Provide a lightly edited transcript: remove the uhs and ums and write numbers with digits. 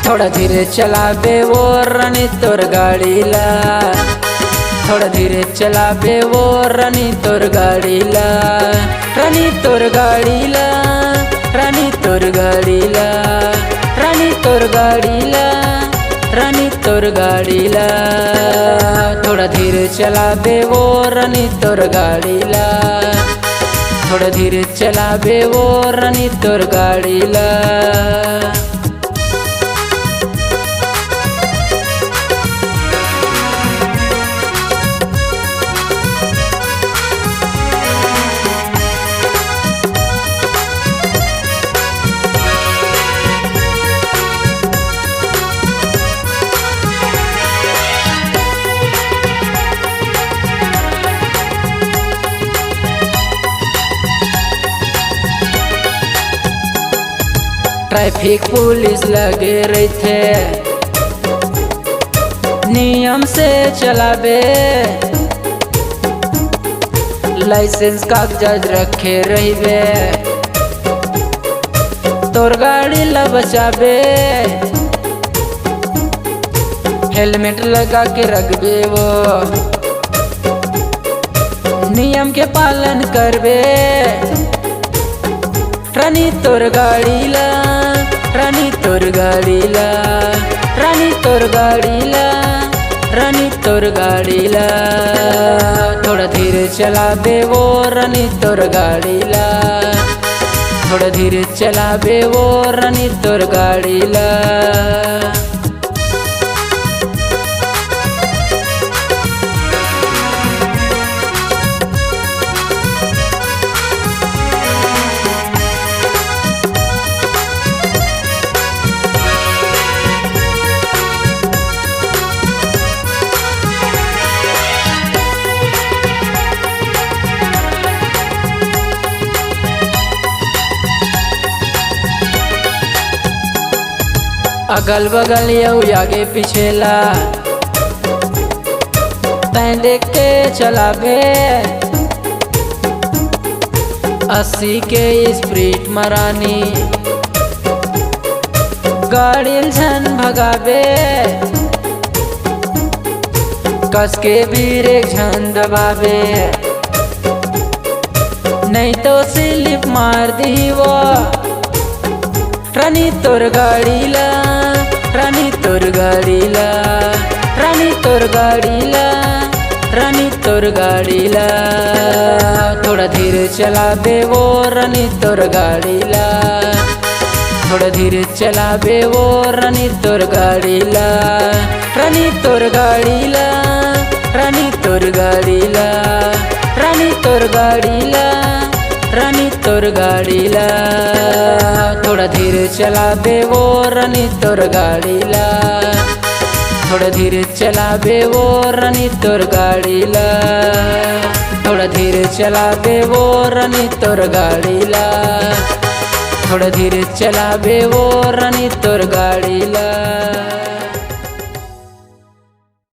थोड़ा धीरे चलाबे वो रानी तोर गाड़ीला, थोड़ा धीरे चलाबे वो रानी तोर गाड़ीला, रानी तोर गाड़ीला, रानी तोर गाड़ीला, रानी तोर गाड़ीला, रानी तोर गाड़ीला। थोड़ा धीरे चलाबे वो रानी तोर गाड़ीला, थोड़ा धीरे चलाबे वो रानी तोर गाड़ीला। ट्रैफिक पुलिस लगे रहते, नियम से चलाबे, लाइसेंस कागजात रखे रहिबे, तोर गाड़ी ला बचाबे, हेलमेट लगा के रखबे, वो नियम के पालन करबे। रानी तोर गाड़ीला, रानी तोर गाड़ीला, रानी तोर गाड़ीला, रानी तोर गाड़ीला। थोड़ा धीरे चलाबे वो रानी तोर गाड़ीला, थोड़ा धीरे चलाबे वो रानी तोर गाड़ीला। अगल बगल यू आगे पिछेला तैं देख के चलाबे, 80 के स्पीड मरानी गाड़ी झन भगाबे, कस के ब्रेक झन दबाबे, नहीं तो स्लिप मार दी वो। रानी तोर गाड़ीला, रानी तोर गाड़ीला, रानी तोर गाड़ीला, रानी तोर गाड़ीला। थोड़ा धीरे चलाबे वो रानी तोर गाड़ीला, थोड़ा धीरे चलाबे वो रानी तोर गाड़ीला, रानी तोर गाड़ीला, रानी तोर गाड़ीला, रानी तोर गाड़ीला, रानी तोर गाड़ीला। थोड़ा धीरे चलाबे वो रानी तोर गाड़ीला, थोड़ा धीरे चलाबे वो रानी तोर गाड़ीला, थोड़ा धीरे चलाबे वो रानी तोर गाड़ीला, थोड़ा धीरे चलाबे वो रानी तोर गाड़ीला।